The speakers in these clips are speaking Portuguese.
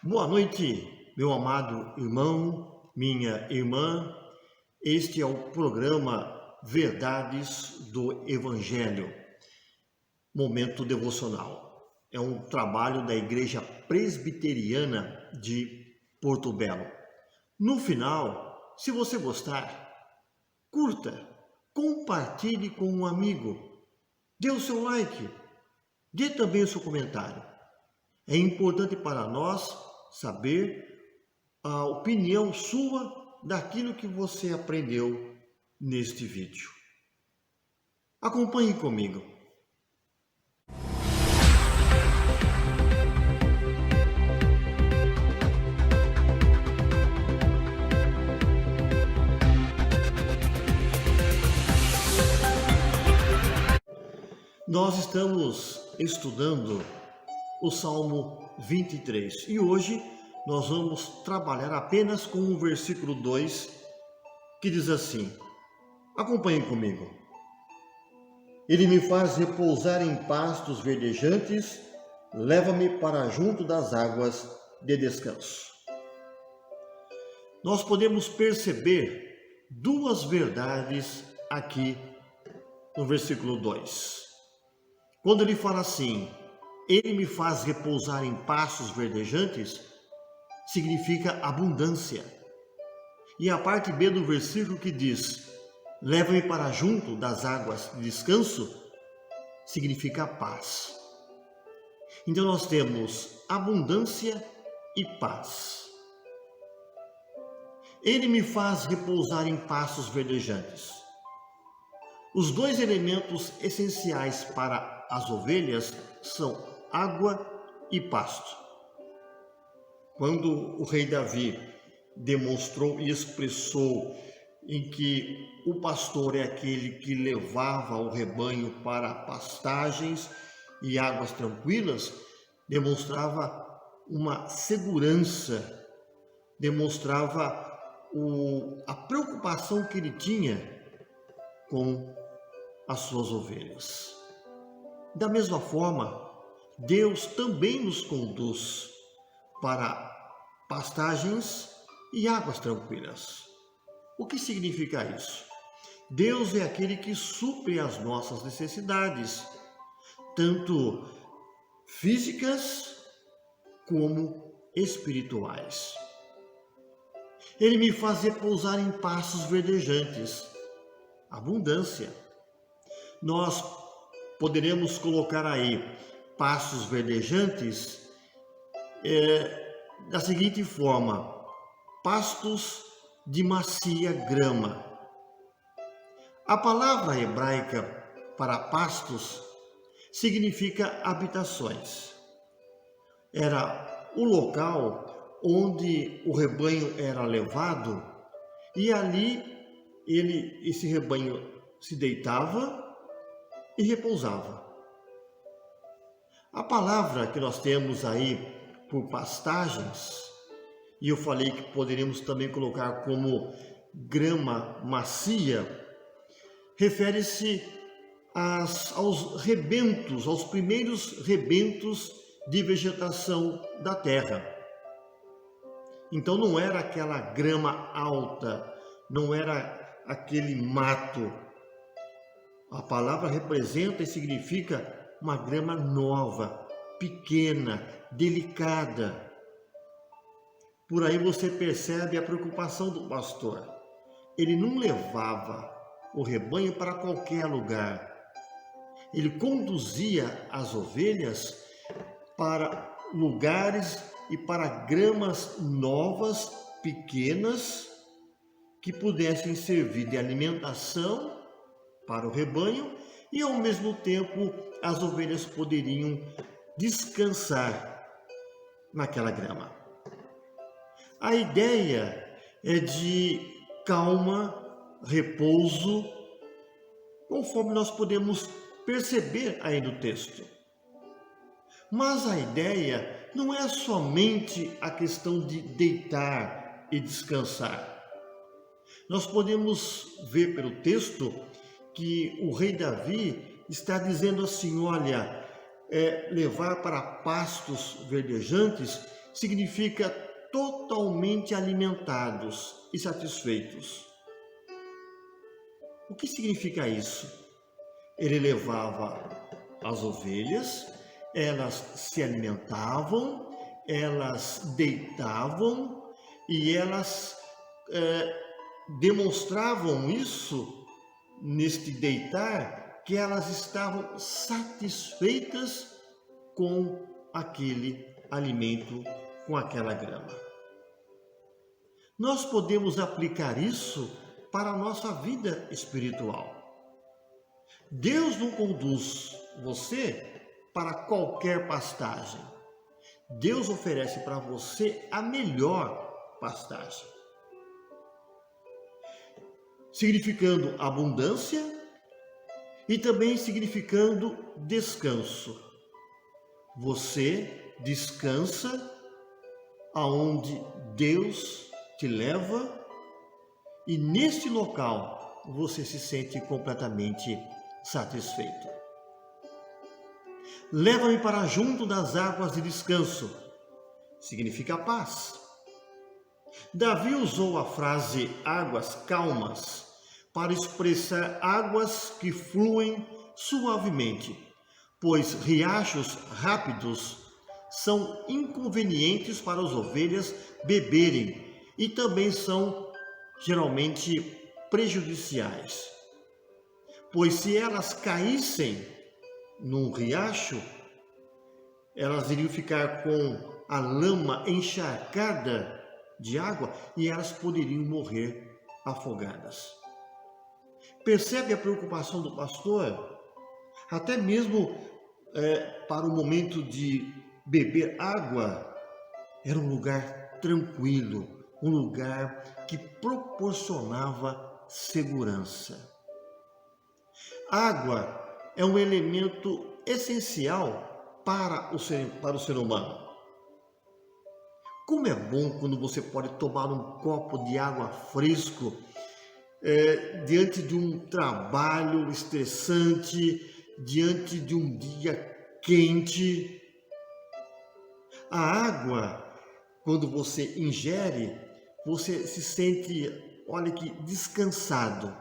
Boa noite, meu amado irmão, minha irmã. Este é o programa Verdades do Evangelho, Momento Devocional. É um trabalho da Igreja Presbiteriana de Porto Belo. No final, se você gostar, curta, compartilhe com um amigo, dê o seu like, dê também o seu comentário. É importante para nós saber a opinião sua daquilo que você aprendeu neste vídeo. Acompanhe comigo. Nós estamos estudando o Salmo 23 e hoje nós vamos trabalhar apenas com o versículo 2 que diz assim: acompanhem comigo. Ele me faz repousar em pastos verdejantes, leva-me para junto das águas de descanso. Nós podemos perceber duas verdades aqui no versículo 2. Quando ele fala assim: ele me faz repousar em pastos verdejantes, significa abundância. E a parte B do versículo que diz: leva-me para junto das águas de descanso, significa paz. Então nós temos abundância e paz. Ele me faz repousar em pastos verdejantes. Os dois elementos essenciais para as ovelhas são água e pasto. Quando o rei Davi demonstrou e expressou em que o pastor é aquele que levava o rebanho para pastagens e águas tranquilas, demonstrava uma segurança, demonstrava a preocupação que ele tinha com as suas ovelhas. Da mesma forma, Deus também nos conduz para pastagens e águas tranquilas. O que significa isso? Deus é aquele que supre as nossas necessidades, tanto físicas como espirituais. Ele me faz repousar em pastos verdejantes, abundância. Nós poderemos colocar aí pastos verdejantes da seguinte forma: pastos de macia grama. A palavra hebraica para pastos significa habitações. Era o local onde o rebanho era levado e ali esse rebanho se deitava e repousava. A palavra que nós temos aí por pastagens, e eu falei que poderíamos também colocar como grama macia, refere-se aos rebentos, aos primeiros rebentos de vegetação da terra. Então não era aquela grama alta, não era aquele mato. A palavra representa e significa uma grama nova, pequena, delicada. Por aí você percebe a preocupação do pastor. Ele não levava o rebanho para qualquer lugar. Ele conduzia as ovelhas para lugares e para gramas novas, pequenas, que pudessem servir de alimentação para o rebanho e, ao mesmo tempo, as ovelhas poderiam descansar naquela grama. A ideia é de calma, repouso, conforme nós podemos perceber aí no texto. Mas a ideia não é somente a questão de deitar e descansar. Nós podemos ver pelo texto que o rei Davi está dizendo assim: olha, levar para pastos verdejantes significa totalmente alimentados e satisfeitos. O que significa isso? Ele levava as ovelhas, elas se alimentavam, elas deitavam e elas demonstravam isso neste deitar, que elas estavam satisfeitas com aquele alimento, com aquela grama. Nós podemos aplicar isso para a nossa vida espiritual. Deus não conduz você para qualquer pastagem. Deus oferece para você a melhor pastagem, significando abundância e também significando descanso. Você descansa aonde Deus te leva e neste local você se sente completamente satisfeito. Leva-me para junto das águas de descanso, significa paz. Davi usou a frase águas calmas para expressar águas que fluem suavemente, pois riachos rápidos são inconvenientes para as ovelhas beberem e também são geralmente prejudiciais, pois se elas caíssem num riacho, elas iriam ficar com a lama encharcada de água e elas poderiam morrer afogadas. Percebe a preocupação do pastor? Até mesmo para o momento de beber água, era um lugar tranquilo, um lugar que proporcionava segurança. Água é um elemento essencial para o ser humano. Como é bom quando você pode tomar um copo de água fresco diante de um trabalho estressante, diante de um dia quente. A água, quando você ingere, você se sente, olha que descansado.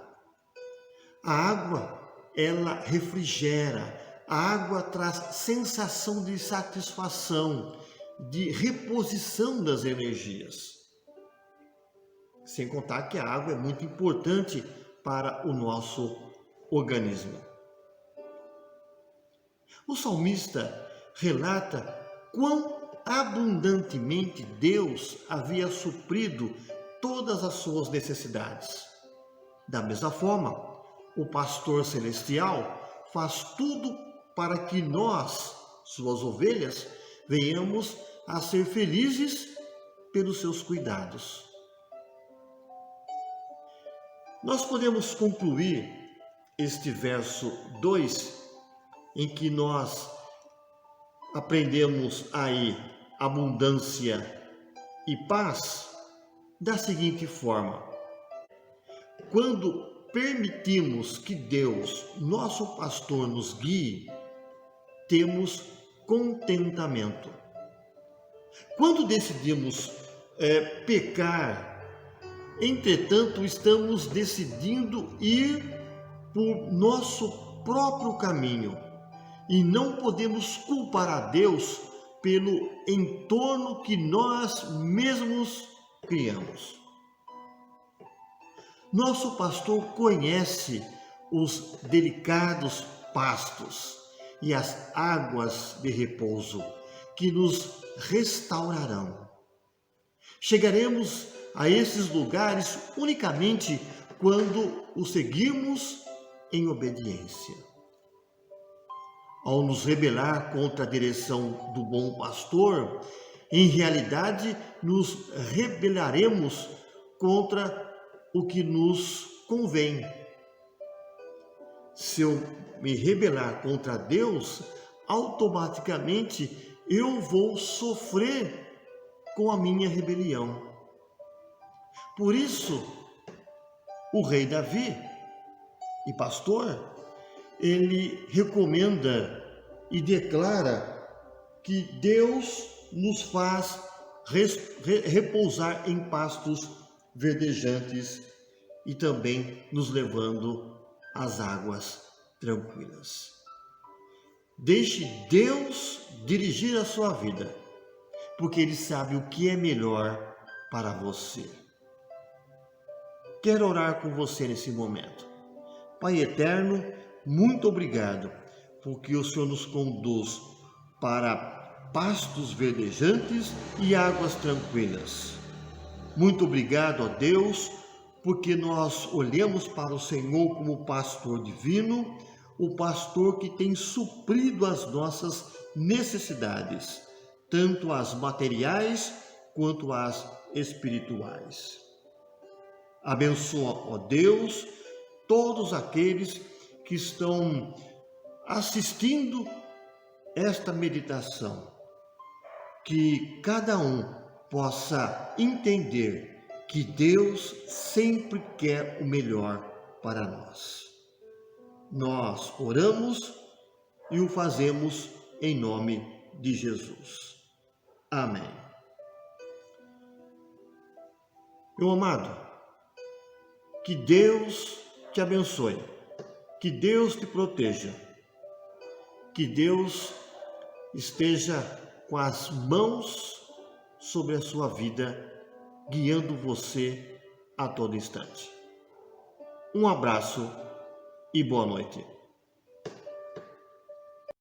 A água, ela refrigera. A água traz sensação de satisfação, de reposição das energias. Sem contar que a água é muito importante para o nosso organismo. O salmista relata quão abundantemente Deus havia suprido todas as suas necessidades. Da mesma forma, o pastor celestial faz tudo para que nós, suas ovelhas, venhamos a ser felizes pelos seus cuidados. Nós podemos concluir este verso 2, em que nós aprendemos aí abundância e paz, da seguinte forma: quando permitimos que Deus, nosso pastor, nos guie, temos contentamento. Quando decidimos pecar, entretanto, estamos decidindo ir por nosso próprio caminho e não podemos culpar a Deus pelo entorno que nós mesmos criamos. Nosso pastor conhece os delicados pastos e as águas de repouso que nos restaurarão. Chegaremos a esses lugares unicamente quando o seguirmos em obediência. Ao nos rebelar contra a direção do bom pastor, em realidade nos rebelaremos contra o que nos convém. Se eu me rebelar contra Deus, automaticamente eu vou sofrer com a minha rebelião. Por isso, o rei Davi e pastor, ele recomenda e declara que Deus nos faz repousar em pastos verdejantes e também nos levando às águas tranquilas. Deixe Deus dirigir a sua vida, porque Ele sabe o que é melhor para você. Quero orar com você nesse momento. Pai eterno, muito obrigado, porque o Senhor nos conduz para pastos verdejantes e águas tranquilas. Muito obrigado, ó Deus, porque nós olhamos para o Senhor como pastor divino, o pastor que tem suprido as nossas necessidades, tanto as materiais quanto as espirituais. Abençoa, ó Deus, todos aqueles que estão assistindo esta meditação, que cada um possa entender que Deus sempre quer o melhor para nós. Nós oramos e o fazemos em nome de Jesus. Amém. Meu amado, que Deus te abençoe, que Deus te proteja, que Deus esteja com as mãos sobre a sua vida, guiando você a todo instante. Um abraço e boa noite.